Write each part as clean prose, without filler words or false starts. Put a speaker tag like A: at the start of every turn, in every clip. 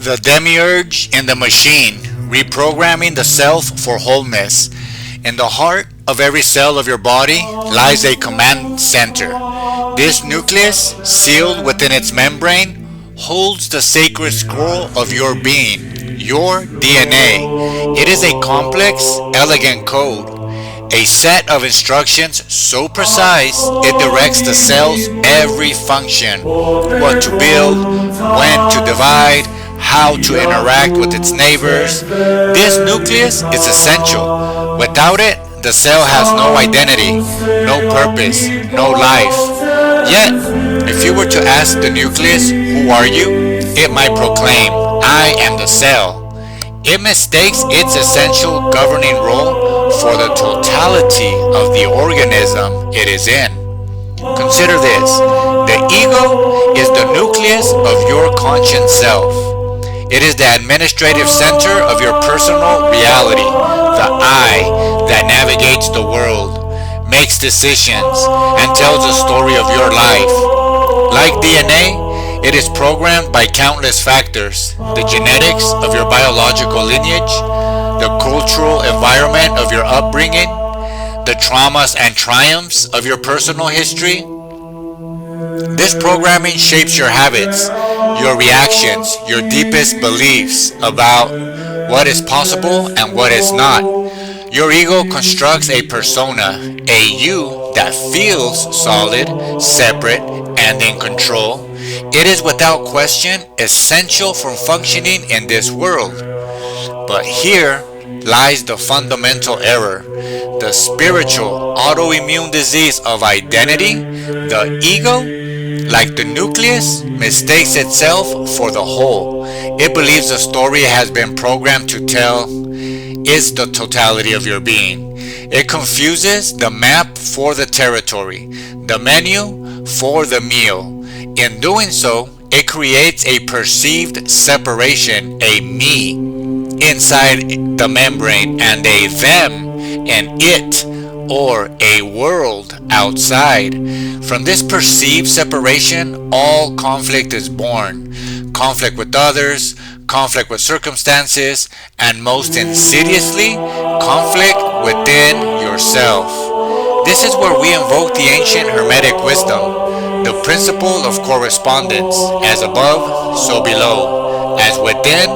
A: The Demiurge in the machine, reprogramming the self for wholeness. In the heart of every cell of your body lies a command center. This nucleus, sealed within its membrane, holds the sacred scroll of your being, your DNA. It is a complex, elegant code, a set of instructions so precise it directs the cell's every function, what to build, when to divide, how to interact with its neighbors. This nucleus is essential. Without it, the cell has no identity, no purpose, no life. Yet, if you were to ask the nucleus, "Who are you?" it might proclaim, "I am the cell." It mistakes its essential governing role for the totality of the organism it is in. Consider this. The ego is the nucleus of your conscious self. It is the administrative center of your personal reality, the I that navigates the world, makes decisions, and tells the story of your life. Like DNA, it is programmed by countless factors: the genetics of your biological lineage, the cultural environment of your upbringing, the traumas and triumphs of your personal history. This programming shapes your habits, your reactions, your deepest beliefs about what is possible and what is not. Your ego constructs a persona, a you that feels solid, separate, and in control. It is without question essential for functioning in this world. But here lies the fundamental error, the spiritual autoimmune disease of identity. The ego, like the nucleus, mistakes itself for the whole. It believes the story it has been programmed to tell is the totality of your being. It confuses the map for the territory, the menu for the meal. In doing so, it creates a perceived separation, a me inside the membrane and a them and it, or a world outside. From this perceived separation, all conflict is born. Conflict with others, conflict with circumstances, and most insidiously, conflict within yourself. This is where we invoke the ancient Hermetic wisdom, the principle of correspondence, as above, so below, as within,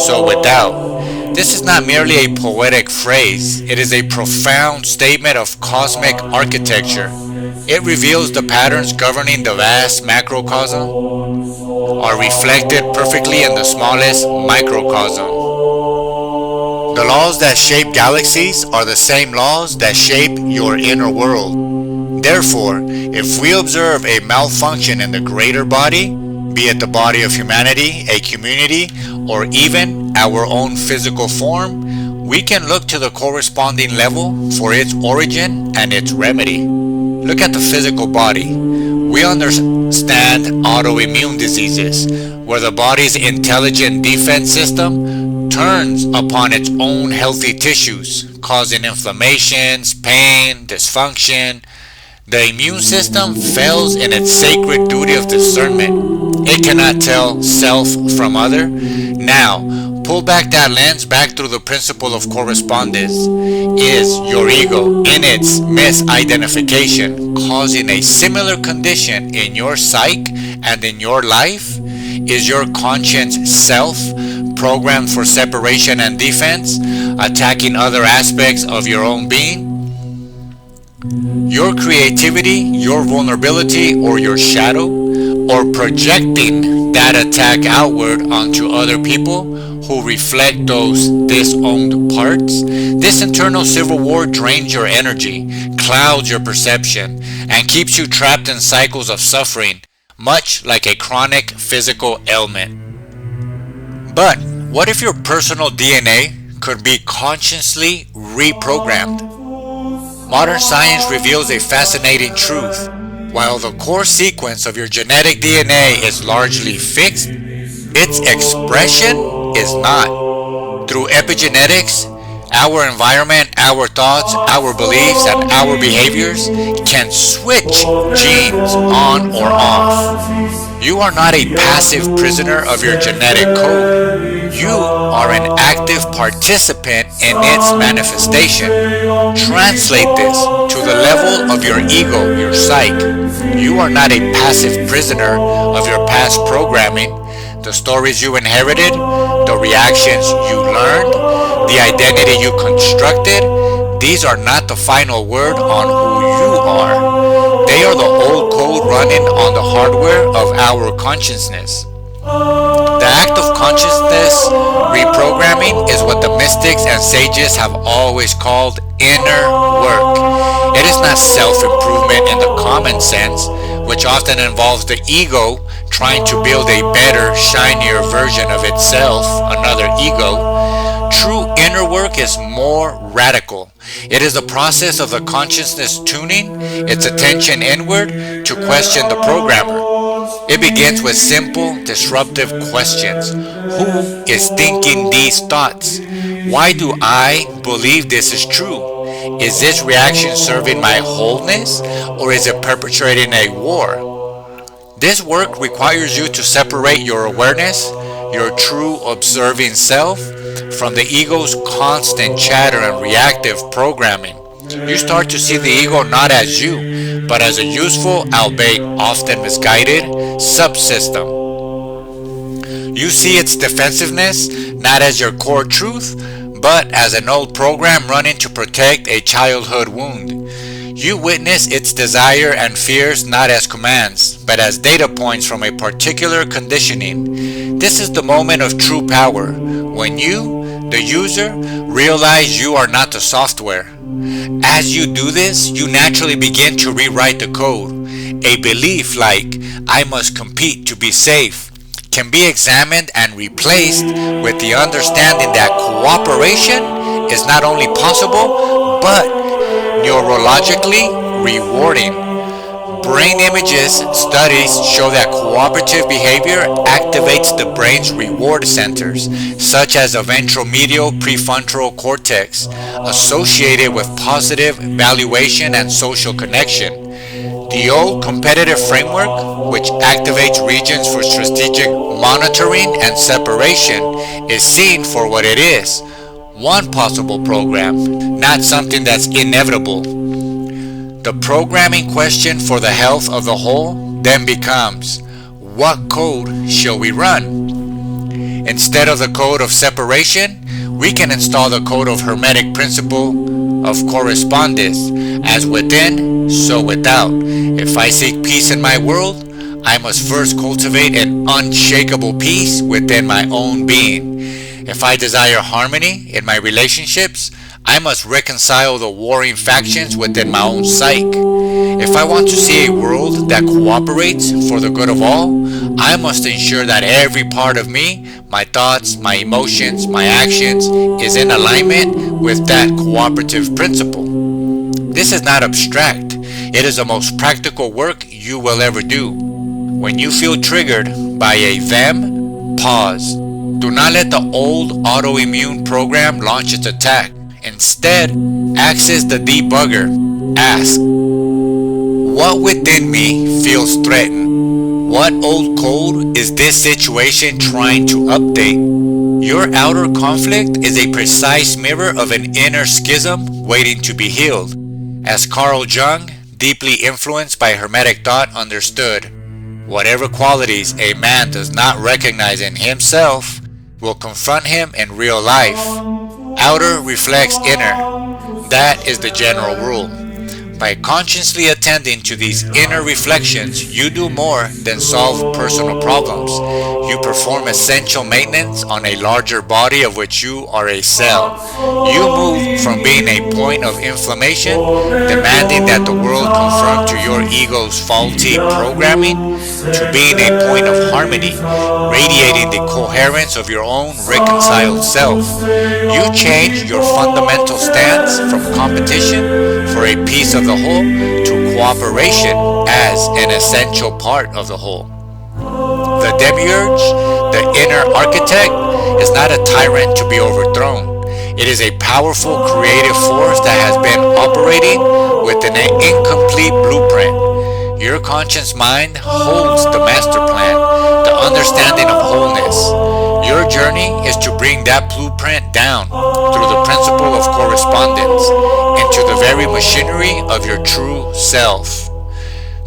A: so without. This is not merely a poetic phrase, it is a profound statement of cosmic architecture. It reveals the patterns governing the vast macrocosm are reflected perfectly in the smallest microcosm. The laws that shape galaxies are the same laws that shape your inner world. Therefore, if we observe a malfunction in the greater body, be it the body of humanity, a community, or even our own physical form, we can look to the corresponding level for its origin and its remedy. Look at the physical body. We understand autoimmune diseases, where the body's intelligent defense system turns upon its own healthy tissues, causing inflammations, pain, dysfunction. The immune system fails in its sacred duty of discernment. It cannot tell self from other. Now, pull back that lens back through the principle of correspondence. Is your ego in its misidentification causing a similar condition in your psyche and in your life? Is your conscious self programmed for separation and defense, attacking other aspects of your own being? Your creativity, your vulnerability, or your shadow, or projecting that attack outward onto other people who reflect those disowned parts. This internal civil war drains your energy, clouds your perception, and keeps you trapped in cycles of suffering, much like a chronic physical ailment. But what if your personal DNA could be consciously reprogrammed? Modern science reveals a fascinating truth. While the core sequence of your genetic DNA is largely fixed, its expression is not. Through epigenetics, our environment, our thoughts, our beliefs, and our behaviors can switch genes on or off. You are not a passive prisoner of your genetic code. You are an active participant in its manifestation. Translate this to the level of your ego, your psyche. You are not a passive prisoner of your past programming, the stories you inherited, the reactions you learned, the identity you constructed. These are not the final word on who you are. They are the old code running on the hardware of our consciousness. The act of consciousness reprogramming is what the mystics and sages have always called inner work. It is not self-improvement in the common sense, which often involves the ego trying to build a better, shinier version of itself, another ego. True inner work is more radical. It is the process of the consciousness tuning its attention inward to question the programmer. It begins with simple, disruptive questions. Who is thinking these thoughts? Why do I believe this is true? Is this reaction serving my wholeness, or is it perpetrating a war? This work requires you to separate your awareness, your true observing self, from the ego's constant chatter and reactive programming. You start to see the ego not as you, but as a useful, albeit often misguided, subsystem. You see its defensiveness not as your core truth, but as an old program running to protect a childhood wound. You witness its desire and fears not as commands, but as data points from a particular conditioning. This is the moment of true power, when you, the user, realize you are not the software. As you do this, you naturally begin to rewrite the code. A belief like, I must compete to be safe, can be examined and replaced with the understanding that cooperation is not only possible, but neurologically rewarding. Brain images studies show that cooperative behavior activates the brain's reward centers, such as the ventromedial prefrontal cortex, associated with positive evaluation and social connection. The old competitive framework, which activates regions for strategic monitoring and separation, is seen for what it is: one possible program, not something that's inevitable. The programming question for the health of the whole then becomes, what code shall we run? Instead of the code of separation, we can install the code of Hermetic Principle of Correspondence, as within, so without. If I seek peace in my world, I must first cultivate an unshakable peace within my own being. If I desire harmony in my relationships, I must reconcile the warring factions within my own psyche. If I want to see a world that cooperates for the good of all, I must ensure that every part of me, my thoughts, my emotions, my actions, is in alignment with that cooperative principle. This is not abstract. It is the most practical work you will ever do. When you feel triggered by a them, pause. Do not let the old autoimmune program launch its attack. Instead, access the debugger. Ask, what within me feels threatened? What old code is this situation trying to update? Your outer conflict is a precise mirror of an inner schism waiting to be healed. As Carl Jung, deeply influenced by Hermetic thought, understood, whatever qualities a man does not recognize in himself will confront him in real life. Outer reflects inner. That is the general rule. By consciously attending to these inner reflections, you do more than solve personal problems. You perform essential maintenance on a larger body of which you are a cell. You move from being a point of inflammation, demanding that the world conform to your ego's faulty programming, to being a point of harmony, radiating the coherence of your own reconciled self. You change your fundamental stance from competition for a piece of the whole to cooperation as an essential part of the whole. The Demiurge, the inner architect, is not a tyrant to be overthrown. It is a powerful creative force that has been operating with an incomplete blueprint. Your conscious mind holds the master plan, the understanding of wholeness. Your journey is to bring that blueprint down through the principle of correspondence into the very machinery of your true self.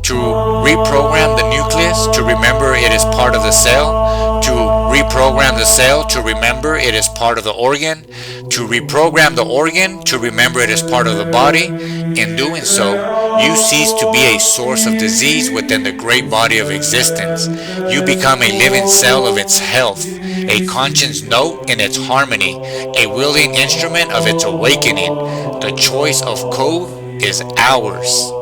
A: To reprogram the nucleus to remember it is part of the cell, to reprogram the cell to remember it is part of the organ, to reprogram the organ to remember it is part of the body. In doing so, you cease to be a source of disease within the great body of existence. You become a living cell of its health, a conscious note in its harmony, a willing instrument of its awakening. The choice of code is ours.